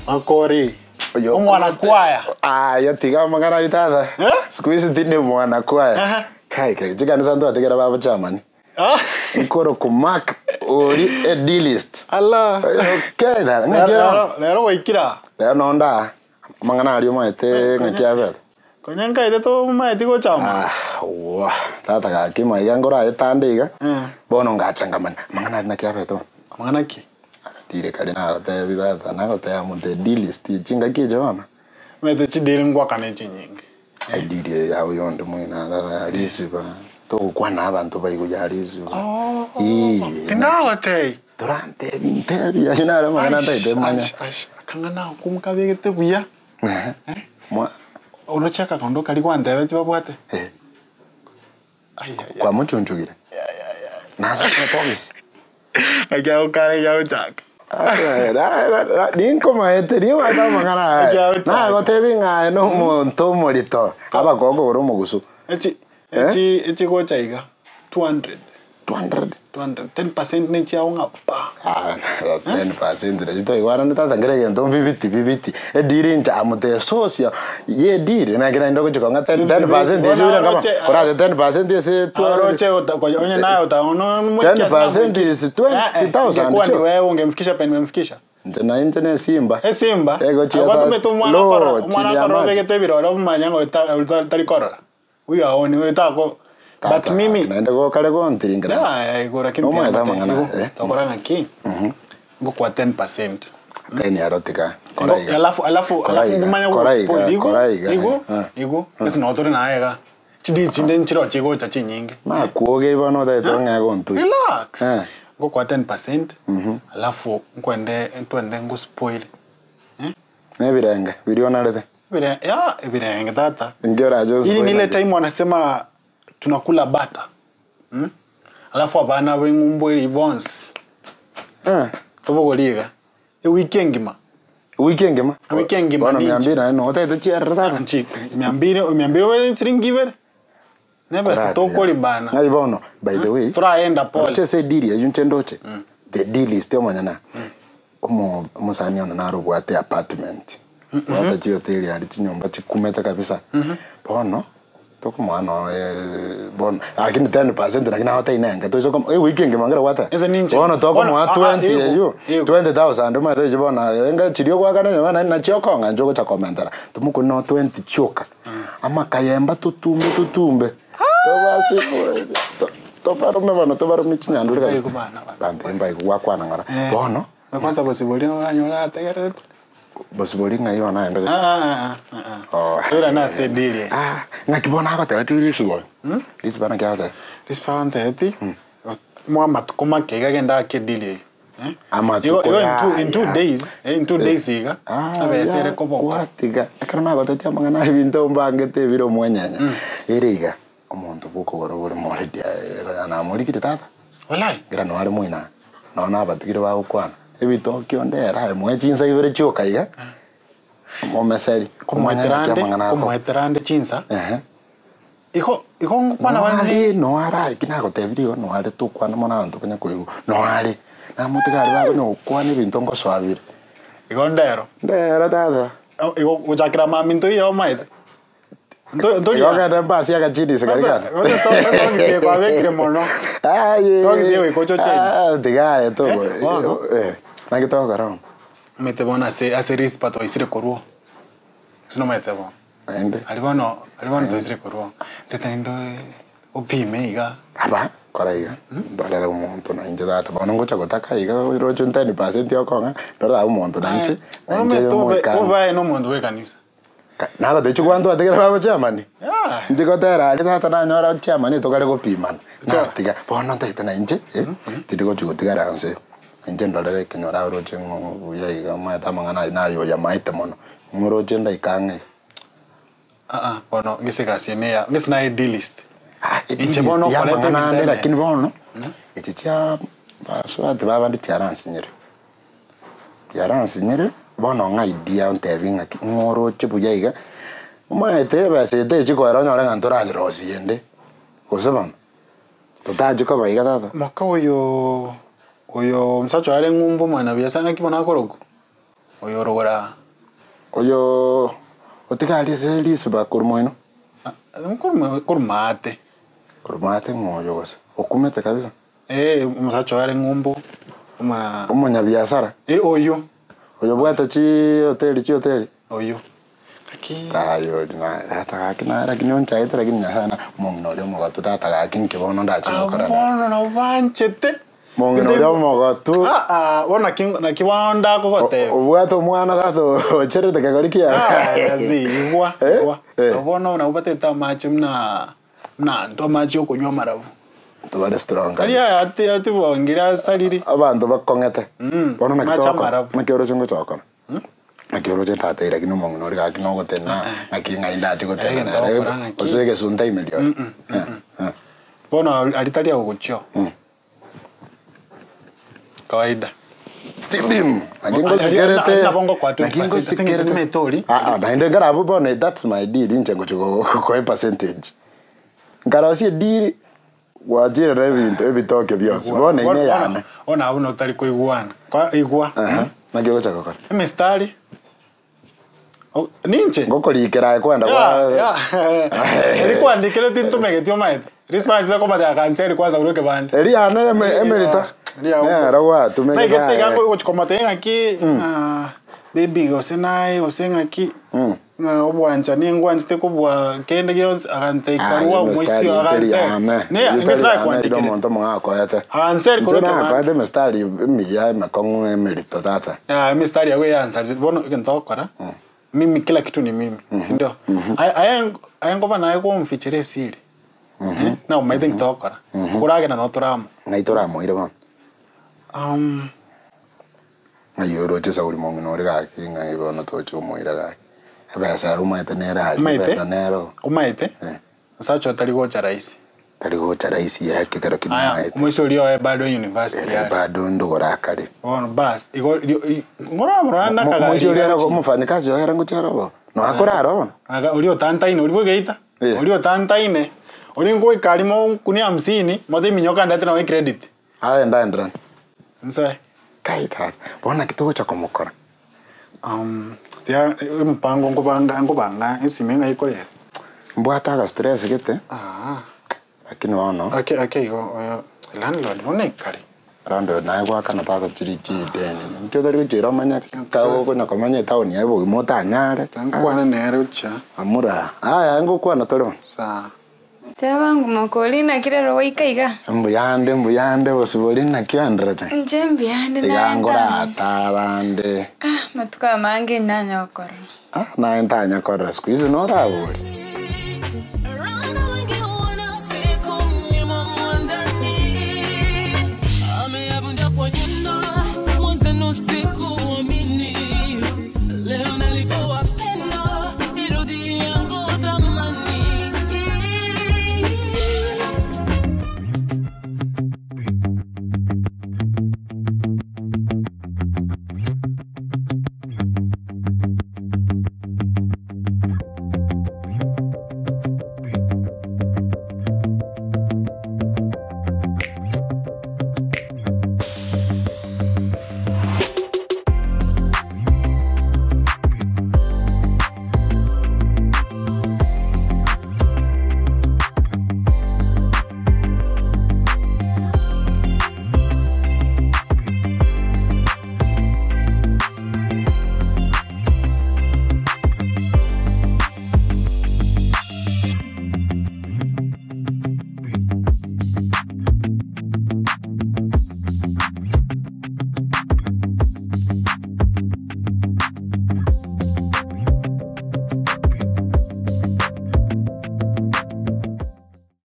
Makori. Mwana kwaya. Yatiga mangana itada. Squeeze dine mwana kwaya. Kai jiga nsanto ategera baba chamani. Nkoro kumak ori a D-list. Allah. Okay da. Lero waikira. Lero nonda. Mangana ari maite ngakia vet. Konyanka ite to maite go chama. Wa. Tata ka kima yangora etandega. Bono ngachangamana. Mangana ari nakia vet. Mangana ki. Dire kali na ta vida na ko ta monte D-list chinga ki jwana. Mete chidiri ngwa kana chinyingi. Dire yawe yonde mwina na risiba. To kwana abantu bayikuja risiba. Kinawa te. Durante vintebi yinara mangana ta ite manya. Kangana kumka begete buya. Mwa unocheka kondo kali kwante beti babwate. Kwa muchunchugire. Nazo police. Akia ukare ya uchaka. Dinko maeteri wata mangana. Na gotebi nga no monto morito. Aba gogo oro mugusu. Echi go chaiga 200. 10% ne chia unga pa. 10% rejito igwara nita sangere gento bibiti. E diri ncha amute socia. Ye diri na gira ndoko chiko nga 10% diri kama. Ora 10% ese tu. Roche onye nayo ta ono 10% is 20,000. Kwani wewe ungemfikisha peni memfikisha? Na internet Simba. Simba. Ego chia sa. Mwana koro vegete biro manyango talikorora. Uyu aoni wewe tako. But mimi naenda go kale go ntiringira. Igora kintu. No maeta mangana. Tokora ngaki. Ngo kwa 10%. 10 yarotika. Alafu ngumanya go igo. Bese no tore na ega. Chidi chinde nchiro chigo cha chinyinge. Na kuoge bano da tonga go ntu. Relax. Ngo kwa 10%. Alafu twende ngo spoil. Ne biranga. Biliona lete. Biranga tata. Ngera jo. Ili nile time wanasema tunakula bata. Alafu abana wengumbo ili bonds. Tobo liga. Weekend gima. Bana miambira no ta chia rata. Nchi miambira we siringiver. Never stoko libana. Ngai bono by the way. Turaenda pole. Tese diri yuntendoche. The deal is teo manyana. Omo musani ona naro bwate apartment. Wata hotel ya nyumba chikumeta kabisa. Bono toko mwana bon lakini 10% lakini hata inanga to kama weekend mangara wata bono toko mwa 20 yo 20,000 ndo mata jibona enga chirio kwa kana nyama na chioko nga njogo cha komentara tumuko no 20 choka ama kayemba tutumbe to basi to paro me bana to baro michinya ndo ka bande mba kwa kwana ngara bono kwanza bosiboli no nyola tegere bosiboli nga yo na ndo era na sedili ngakibona ko tete risigo risibana kyata risibana tete Muhammad kuma kega genda kedili amatu in 2 days iga abesere ko boko kwatiga akarama batati amangana ibinto mbangete biro mwanyanya eriga omuntu boko gorobore more dia na muri kitata wallahi gira no ari muina no na batigire ba ukwana ebito kyondera mwe chinsa ibere choka iga momeseri kumweterande chinsa iko kwana bandi no ara ikinago tebirio no ari tukwana mona bantu kanya kuigu no ari na mutigari ba no kwana ibinto ngoswabire iko ndero tata iko ujakira maminto yo maite ndo yo ga basi ya gachidi sigarika oye so que kwa vekre mono so que se iko change diga to na que todo carajo mete bona hace risk pato isire koruo sino mete bona ende alibano to isire koruo tetendo opime iga aba koraiga ndolera umuntu na inje data bona ngocha gotaka iga iro 10% yokonga ndora umuntu na inje ko ba no muntu we kanisa nago de chukwantu ategera baba chamani ndikotera ali tata na nyora chamani tokale kopimana tiga bona taita na inje tidiko chugotigara anse inje ndolere kinyora roche ngo yaiga mata mangana nayo ya maite mono ngoroche ndaikange bono ngisekasienea ngisina D-list inje bono kolete na lakini bono eticha baswa de baba ndi tiaransi nyere bono nga idea ontevinga ngoroche buyaiga maite base de chiko era nyora ngantora rosiende osebana totaje ko baiga tata maka oyo msacho ale ngumbo mwana biasa ngakibona koroko oyo rogora Oyo otikali selisi ba kurmoino. Kurmate. Kurmate ngoyo gosa. Okumete kabisa. Musacho yale ngumbo. Umunya biashara. Oyo. Oyo bwata chi hoteli. Oyo. Tayo dina hata kina lakini oncha ita lakini nyahana mongno lyo mogatu tata gakin kibono ndachi ngokara. Bono na vanchete. Mongno lyo mogatu. Bona na kiwanda kokote. Obwato mwana gato cherete kagorikia. Yazi igwa. Bono na ubateta macho na ndo macho kunywa marabu. Tuba restaurant. Kaliya ati bongira saliri. Abantu bakongete. Bono nakitoko. Marabu. Nakioro chingo chokona. Nakioro cheta ira kino mongno ri kino gotena. Nakinga indachi gotena. Osege sunta imilio. Bono alitalia kukuchio. Kawaida. Tibim. Nakingo sikerete. Nakingo sikerete ni metori. Naende ngarabu bono that's my deal inchengo chiko kwa percentage. Ngara osie deal wajira na ebitoke byose. Bono ine yana. Ona abuna utali ko iguana. Kwa igwa. Nakigo chakokora. Mestari. Ninche. Ngokolikera kwenda kwa. Ilikuwa ndikele tintumegetio maete. Response za komada kanseri kwanza uroke bande. Eliana emerita. Rawa tumeka. Megete gako uchikomate ngaki baby osenga ki. Na obwanja ningwanje kubwa kende gyo akantekarwa mwisho akanseri. Ne ngesla kwa ndikele monto mwako yata. Akanseri ko kwa de mestari miya makongo emerita tata. Mestari yawe yansa bono ikentokora. Mimi kila kitu ni mimi, si ndio? Ayangoma naye ko mfichire siri. Na umaide ngitokora. Kurage na noturamo. Ngaitoramo ire ba. Ayoro chesa uri mongo no rega kinga ibono tocho moira ga. Abasa rumaite nera ali basa nero. Umaite? Usacho taligo cha rais. Taligo cha rais yake kero kinaite. Mwisho ulio bado university ya. Bado ndogora kale. Bas, ngora muranda kaga. Mwisho ulio mufanyikazi yo yarangu charo. No akoraro. Aga ulio tanta ine ulibwe geita. Ulio tanta ine. Uri ngo ikalimo kuni 50 mode minyoka ndate na we credit. Ndra. Nse. Kaita. Bona kitugo cha komokora. Tia mpango ngobanga isimenga ikolera. Mbwata ga stress gete. Lakini wano. Yo landlord one kali. Landlord na kwa kana tata chirichi deni. Mkyo chira manya kawo ko nakomanya town ya bo mota nyare. Tankwana nere ucha. Amura. Aya ngo kwa na toro. Sa. Tebangu makolina kirero waikaiga. Mbuyande bosibolina kyandrata. Njembiyande na. Yangora atarande. Matuka mange nanya okoro. Na entanya korra squeeze no rawo.